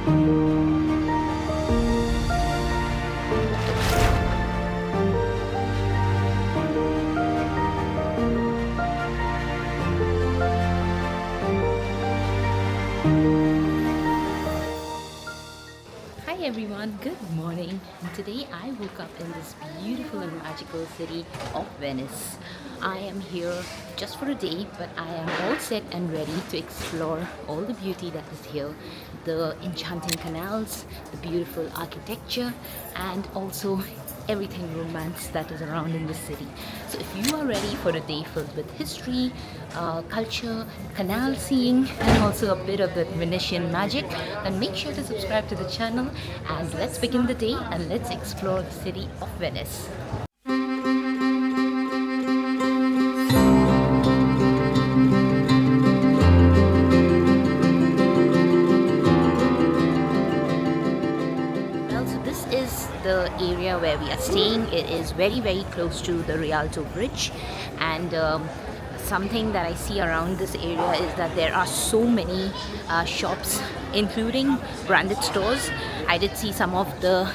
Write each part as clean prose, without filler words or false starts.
Hi everyone, good morning. And today I woke up in this beautiful and magical city of Venice. I am here just for a day, but I am all set and ready to explore all the beauty that is here, the enchanting canals, the beautiful architecture, and also everything romance that is around in the city. So if you are ready for a day filled with history, culture, canal seeing, and also a bit of the Venetian magic, then make sure to subscribe to the channel and let's begin the day and let's explore the city of Venice. Well, so this is the area where we are staying. It is very close to the Rialto Bridge, and something that I see around this area is that there are so many shops, including branded stores. I did see some of the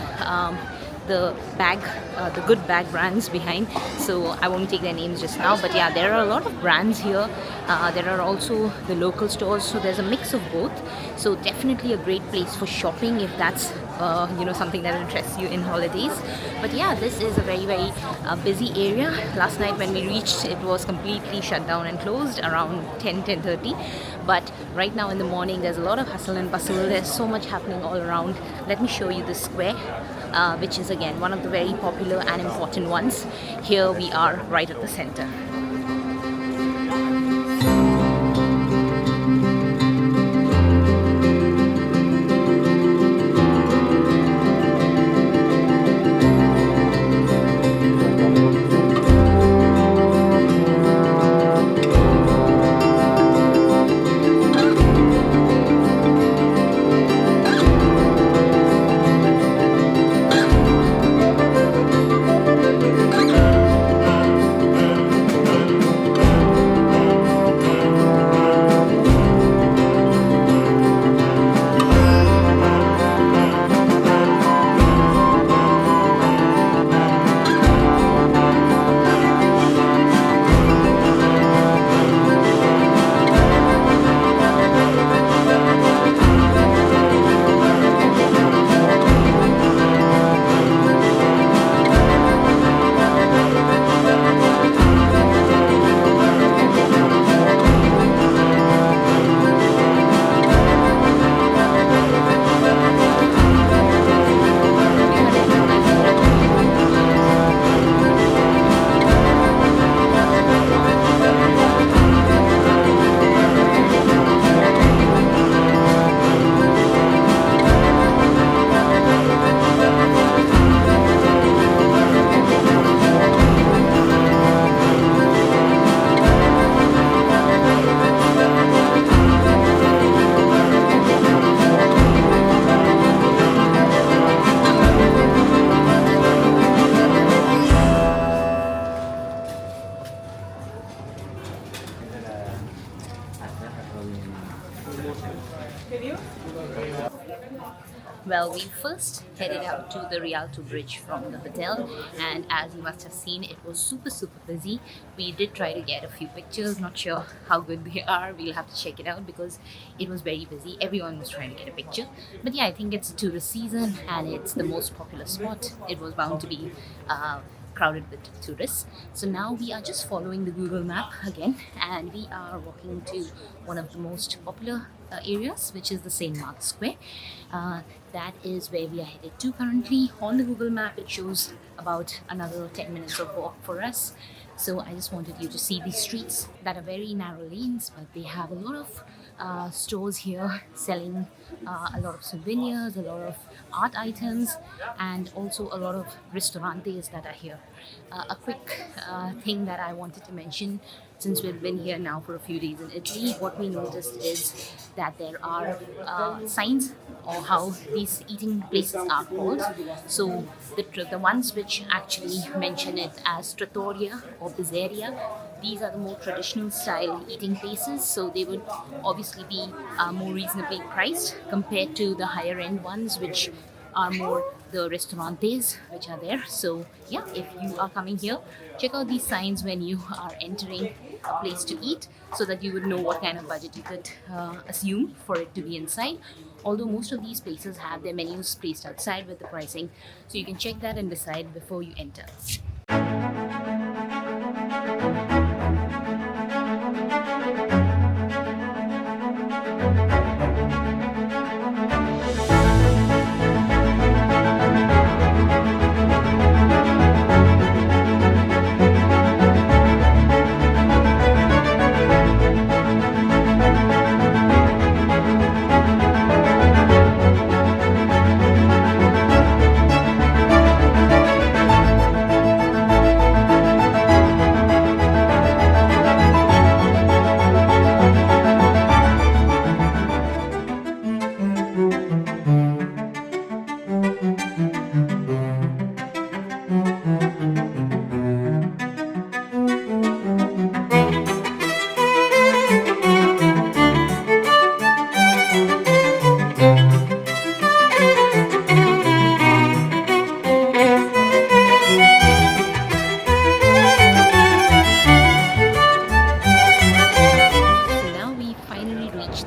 good bag brands behind, so I won't take their names just now, but yeah, there are a lot of brands here. There are also the local stores, so there's a mix of both. So definitely a great place for shopping if that's something that interests you in holidays. But yeah, this is a very busy area. Last night when we reached, it was completely shut down and closed around 10:30. But right now in the morning, there's a lot of hustle and bustle. There's so much happening all around. Let me show you the square, which is again one of the very popular and important ones. Here we are right at the center. Well, we first headed out to the Rialto Bridge from the hotel, and as you must have seen, it was super busy. We did try to get a few pictures, not sure how good they are. We'll have to check it out because it was very busy. Everyone was trying to get a picture. But yeah, I think it's tourist season and it's the most popular spot. It was bound to be crowded with tourists. So now we are just following the Google map again, and we are walking to one of the most popular areas, which is the St. Mark's Square. That is where we are headed to currently. On the Google map, it shows about another 10 minutes of walk for us. So I just wanted you to see these streets that are very narrow lanes, but they have a lot of stores here selling a lot of souvenirs, a lot of art items, and also a lot of restaurantes that are here. A quick thing that I wanted to mention, since we've been here now for a few days in Italy, what we noticed is that there are signs of how these eating places are called. So the ones which actually mention it as trattoria or pizzeria, these are the more traditional style eating places, so they would obviously be more reasonably priced compared to the higher end ones, which are more the restaurantes which are there. So yeah, if you are coming here, check out these signs when you are entering a place to eat, so that you would know what kind of budget you could assume for it to be inside. Although most of these places have their menus placed outside with the pricing, so you can check that and decide before you enter.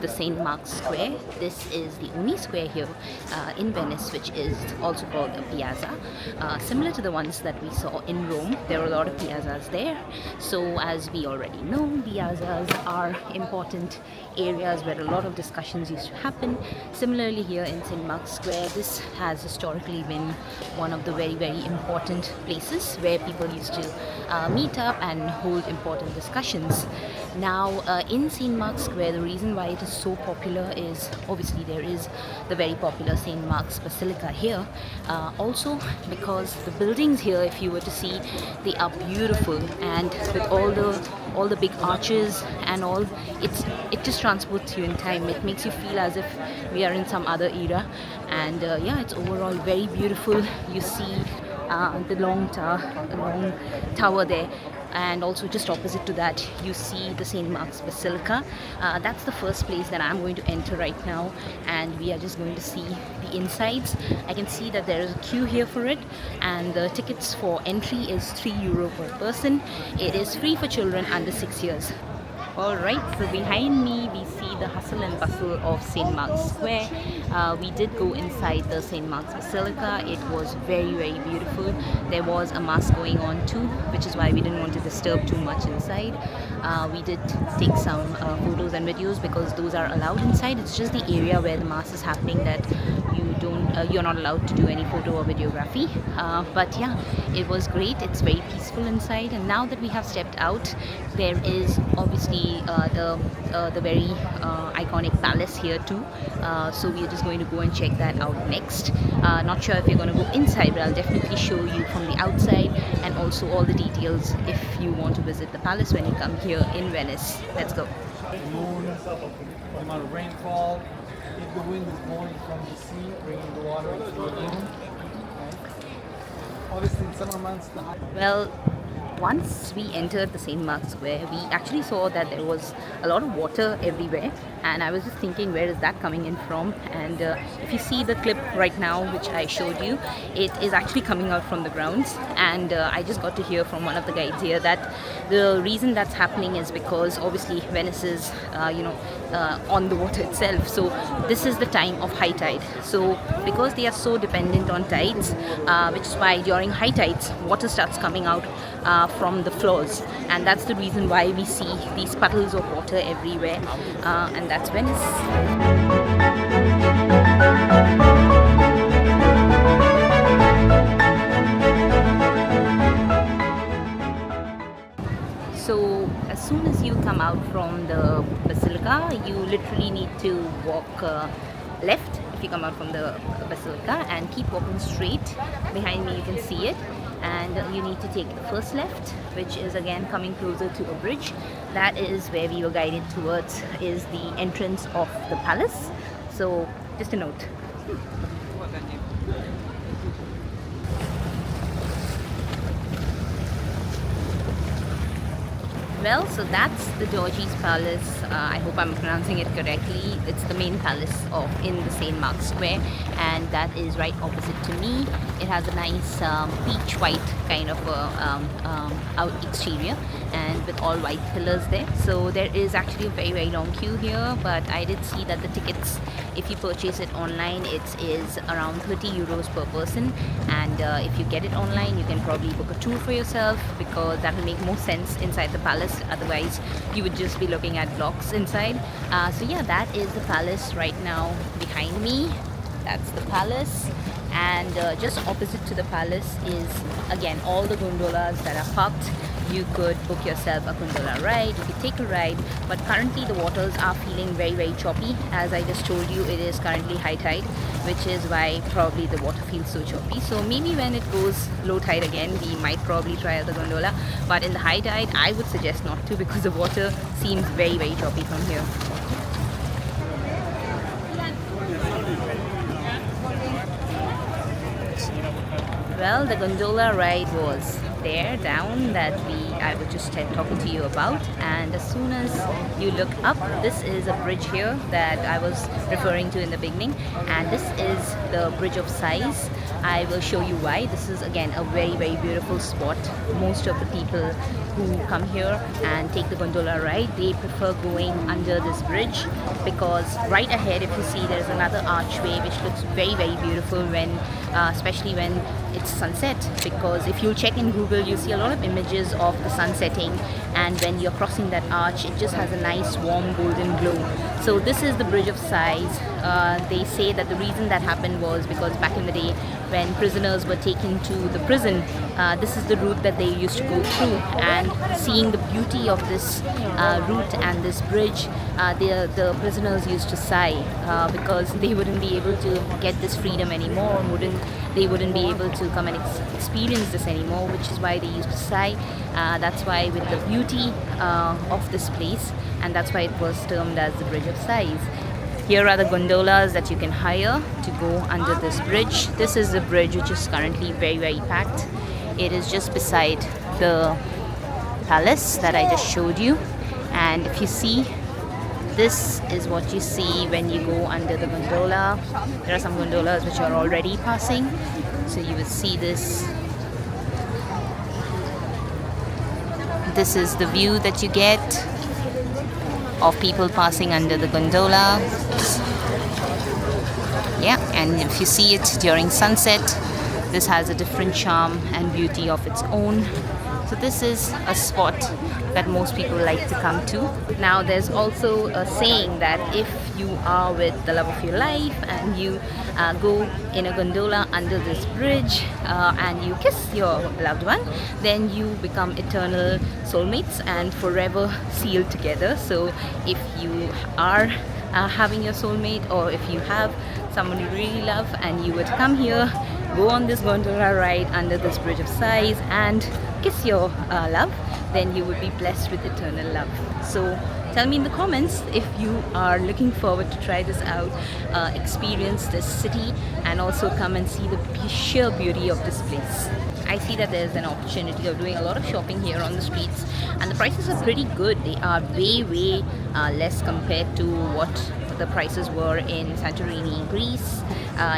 The St. Mark's Square. This is the only square here in Venice which is also called a piazza. Similar to the ones that we saw in Rome, there are a lot of piazzas there. So as we already know, piazzas are important areas where a lot of discussions used to happen. Similarly here in St. Mark's Square, this has historically been one of the very important places where people used to meet up and hold important discussions. Now in St. Mark's Square, the reason why it is so popular is obviously there is the very popular St. Mark's Basilica here. Also because the buildings here, if you were to see, they are beautiful, and with all the big arches and all, it just transports you in time. It makes you feel as if we are in some other era, and yeah, it's overall very beautiful. You see the long tower there, and also just opposite to that you see the St. Mark's Basilica. That's the first place that I'm going to enter right now, and we are just going to see the insides. I can see that there is a queue here for it, and the tickets for entry is €3 per person. It is free for children under 6 years. Alright, so behind me we see the hustle and bustle of St. Mark's Square. We did go inside the St. Mark's Basilica. It was very beautiful. There was a mass going on too, which is why we didn't want to disturb too much inside. We did take some photos and videos because those are allowed inside. It's just the area where the mass is happening that you're not allowed to do any photo or videography. But yeah, it was great. It's very peaceful inside, and now that we have stepped out, there is obviously the very iconic palace here too. So we are just going to go and check that out next. Not sure if you're going to go inside, but I'll definitely show you from the outside, and also all the details if you want to visit the palace when you come here in Venice. Let's go. The moon, the amount of rainfall, if the wind is blowing from the sea, bringing the water into the lagoon. Obviously in summer months, well, once we entered the St. Mark's Square, we actually saw that there was a lot of water everywhere, and I was just thinking, where is that coming in from? And if you see the clip right now which I showed you, it is actually coming out from the grounds, and I just got to hear from one of the guides here that the reason that's happening is because obviously Venice is on the water itself, so this is the time of high tide. So because they are so dependent on tides, which is why during high tides water starts coming out from the floors, and that's the reason why we see these puddles of water everywhere, and that's Venice. So as soon as you come out from the Basilica, you literally need to walk left if you come out from the Basilica, and keep walking straight. Behind me you can see it, and you need to take the first left, which is again coming closer to a bridge. That is where we were guided towards, is the entrance of the palace. So just a note. Well, so that's the Doge's palace. I hope I'm pronouncing it correctly. It's the main palace of in the St. Mark's Square, and that is right opposite to me. It has a nice peach white kind of out exterior, and with all white pillars there. So there is actually a very long queue here, but I did see that the tickets, if you purchase it online, it is around 30 euros per person, and if you get it online, you can probably book a tour for yourself, because that will make more sense inside the palace. Otherwise you would just be looking at blocks inside. So yeah, that is the palace right now behind me. That's the palace, and just opposite to the palace is again all the gondolas that are parked. You could book yourself a gondola ride, you could take a ride, but currently the waters are feeling very choppy. As I just told you, it is currently high tide, which is why probably the water feels so choppy. So maybe when it goes low tide again, we might probably try out the gondola, but in the high tide I would suggest not to, because the water seems very choppy from here. Well, the gondola ride was there down that I was just talking to you about, and as soon as you look up, this is a bridge here that I was referring to in the beginning, and this is the Bridge of Sighs. I will show you why. This is again a very beautiful spot. Most of the people who come here and take the gondola ride, they prefer going under this bridge, because right ahead, if you see, there's another archway which looks very beautiful when especially when it's sunset, because if you check in Google, you see a lot of images of the sun setting, and when you're crossing that arch, it just has a nice warm golden glow. So this is the Bridge of Sighs. They say that the reason that happened was because back in the day when prisoners were taken to the prison, this is the route that they used to go through, and seeing the beauty of this route and this bridge, the prisoners used to sigh, because they wouldn't be able to get this freedom anymore, they wouldn't be able to come and experience this anymore, which is why they used to sigh. That's why, with the beauty of this place, and that's why it was termed as the Bridge of Sighs. Here are the gondolas that you can hire to go under this bridge. This is the bridge which is currently very packed. It is just beside the palace that I just showed you, and if you see, this is what you see when you go under the gondola. There are some gondolas which are already passing, so you will see this. This is the view that you get of people passing under the gondola. Yeah, and if you see it during sunset, this has a different charm and beauty of its own. So this is a spot that most people like to come to. Now there's also a saying that if you are with the love of your life and you go in a gondola under this bridge and you kiss your loved one, then you become eternal soulmates and forever sealed together. So if you are having your soulmate, or if you have someone you really love and you would come here, go on this gondola ride under this Bridge of Sighs and kiss your love, then you would be blessed with eternal love. So tell me in the comments if you are looking forward to try this out, experience this city, and also come and see the sheer beauty of this place. I see that there's an opportunity of doing a lot of shopping here on the streets, and the prices are pretty good. They are way less compared to what the prices were in Santorini, Greece,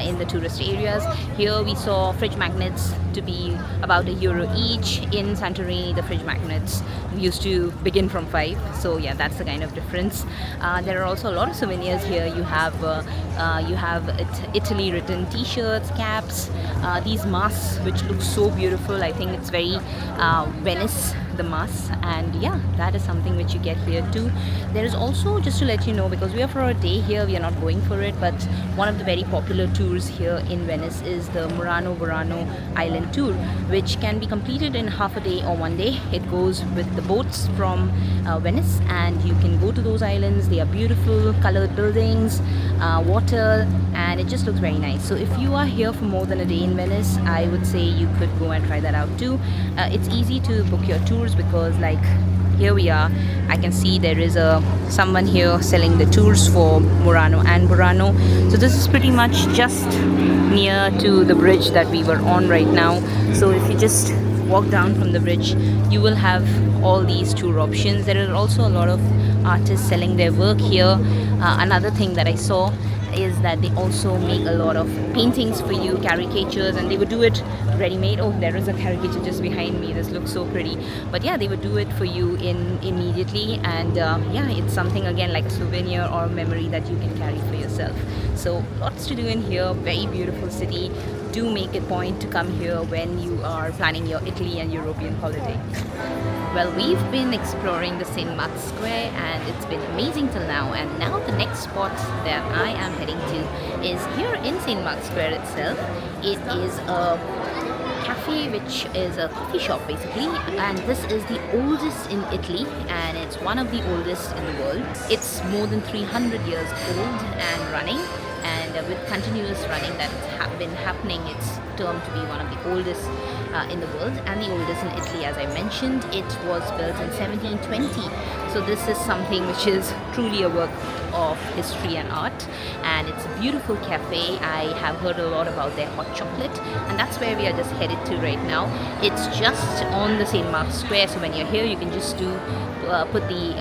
in the tourist areas. Here we saw fridge magnets to be about €1 each. In Santorini, the fridge magnets used to begin from 5. So yeah, that's the kind of difference. There are also a lot of souvenirs here. You have Italy written t-shirts, caps, these masks which look so beautiful. I think it's very Venice, the mask, and yeah, that is something which you get here too. There is also, just to let you know, because we are for a day here, we are not going for it, but one of the very popular tours here in Venice is the Murano Island tour, which can be completed in half a day or one day. It goes with the boats from Venice, and you can go to those islands. They are beautiful, colored buildings, water, and it just looks very nice. So if you are here for more than a day in Venice, I would say you could go and try that out too. It's easy to book your tours because, like, here we are, I can see there is someone here selling the tours for Murano and Burano. So this is pretty much just near to the bridge that we were on right now. So if you just walk down from the bridge, you will have all these tour options. There are also a lot of artists selling their work here. Another thing that I saw is that they also make a lot of paintings for you, caricatures, and they would do it ready-made. Oh, there is a caricature just behind me. This looks so pretty. But yeah, they would do it for you in immediately, and yeah, it's something again like a souvenir or a memory that you can carry for yourself. So lots to do in here. Very beautiful city. Do make a point to come here when you are planning your Italy and European holiday. Well, we've been exploring the St. Mark's Square and it's been amazing till now, and now the next spot that I am heading to is here in St. Mark's Square itself. It is a cafe, which is a coffee shop basically, and this is the oldest in Italy and it's one of the oldest in the world. It's more than 300 years old and running, and with continuous running that it's been happening, it's termed to be one of the oldest in the world and the oldest in Italy. As I mentioned, it was built in 1720, so this is something which is truly a work of history and art, and it's a beautiful cafe. I have heard a lot about their hot chocolate, and that's where we are just headed to right now. It's just on the St. Mark's Square, so when you're here you can just put the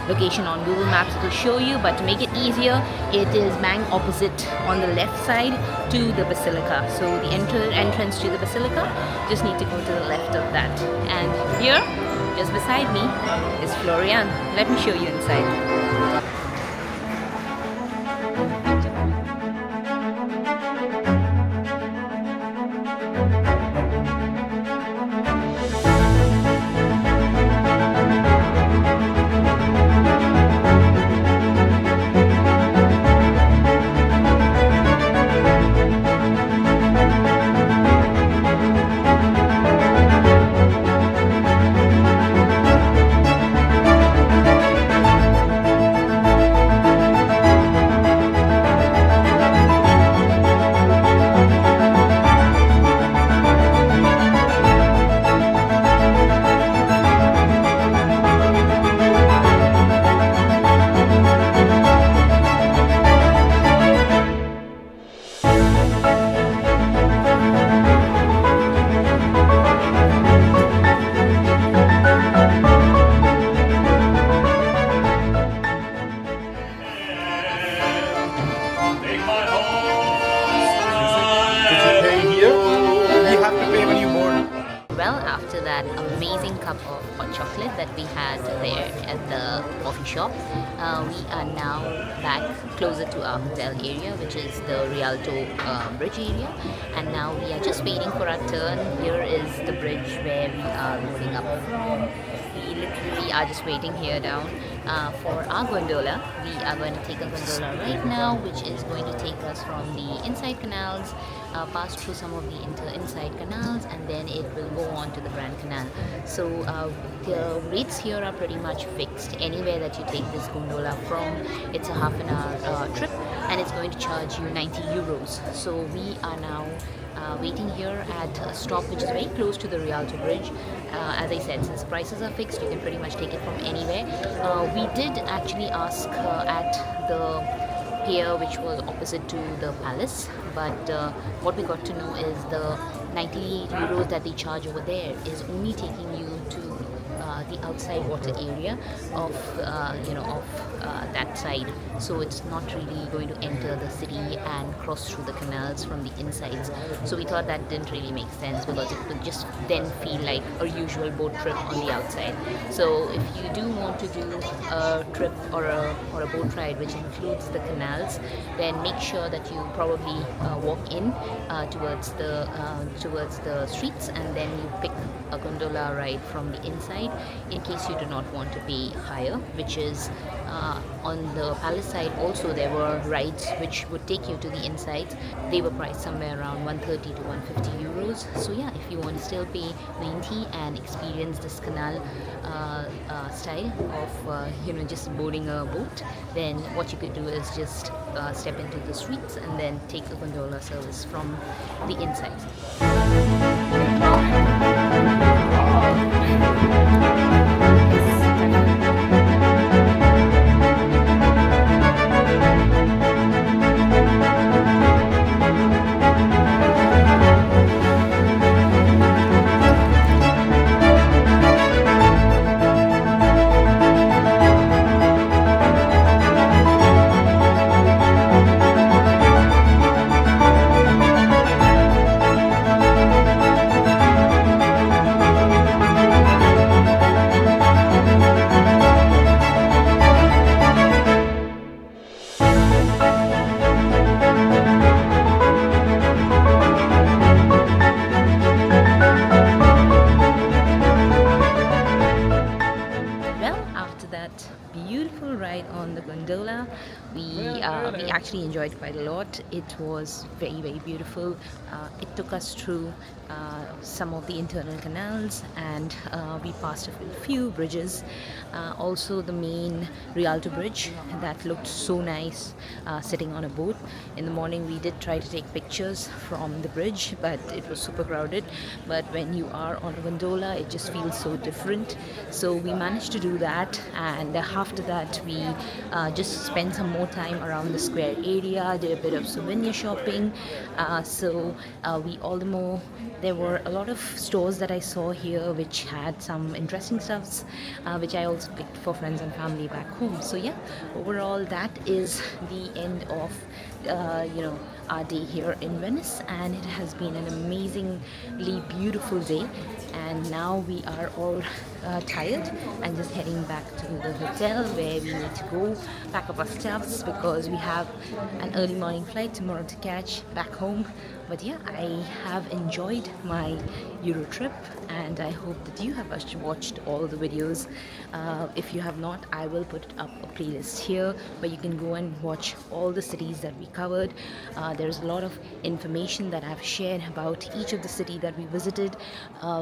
location on Google Maps. It will show you, but to make it easier, it is bang opposite on the left side to the Basilica. So the entrance to the Basilica, just need to go to the left of that. And here, just beside me, is Florian. Let me show you inside. Well, after that amazing cup of hot chocolate that we had there at the coffee shop, we are now back closer to our hotel area, which is the Rialto Bridge area, and now we are just waiting for our turn. Here is the bridge where we are loading up from. We literally are just waiting here down for our gondola. We are going to take a gondola right now, which is going to take us from the inside canals, pass through some of the inside canals, and then it will go on to the Grand Canal. So the rates here are pretty much fixed. Anywhere that you take this gondola from, it's a half an hour trip, and it's going to charge you 90 euros. So we are now waiting here at a stop which is very close to the Rialto Bridge. As I said, since prices are fixed, you can pretty much take it from anywhere. We did actually ask at the pier which was opposite to the palace, but what we got to know is the 90 euros that they charge over there is only taking you to the outside water area of that side, so it's not really going to enter the city and cross through the canals from the insides. So we thought that didn't really make sense, because it would just then feel like a usual boat trip on the outside. So if you do want to do a trip or a boat ride which includes the canals, then make sure that you probably walk in towards the streets, and then you pick a gondola ride from the inside, in case you do not want to pay higher, which is on the palace side. Also there were rides which would take you to the inside. They were priced somewhere around 130 to 150 euros. So yeah, if you want to still pay 90 and experience this canal style of just boarding a boat, then what you could do is just step into the streets and then take a gondola service from the inside. we actually enjoyed quite a lot. It was very beautiful. It took us through some of the internal canals, and we passed a few bridges. Also the main Rialto Bridge that looked so nice sitting on a boat. In the morning we did try to take pictures from the bridge, but it was super crowded. But when you are on a gondola, it just feels so different. So we managed to do that, and after that we just spent some more time around the square area, did a bit of souvenir shopping. We all the more, there were a lot of stores that I saw here which had some interesting stuffs, which I also picked for friends and family back home. So yeah, overall that is the end of our day here in Venice, and it has been an amazingly beautiful day. And now we are all tired and just heading back to the hotel where we need to go pack up our stuffs because we have an early morning flight tomorrow to catch back home. But yeah, I have enjoyed my Euro trip, and I hope that you have watched all the videos. If you have not, I will put up a playlist here where you can go and watch all the cities that we covered. There's a lot of information that I've shared about each of the city that we visited,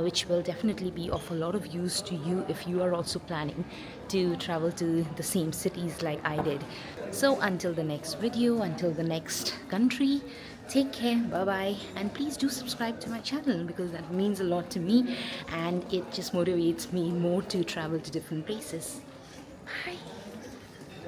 which will definitely be of a lot of use to you if you are also planning to travel to the same cities like I did. So until the next video, until the next country, take care, bye bye, and please do subscribe to my channel because that means a lot to me and it just motivates me more to travel to different places. Bye.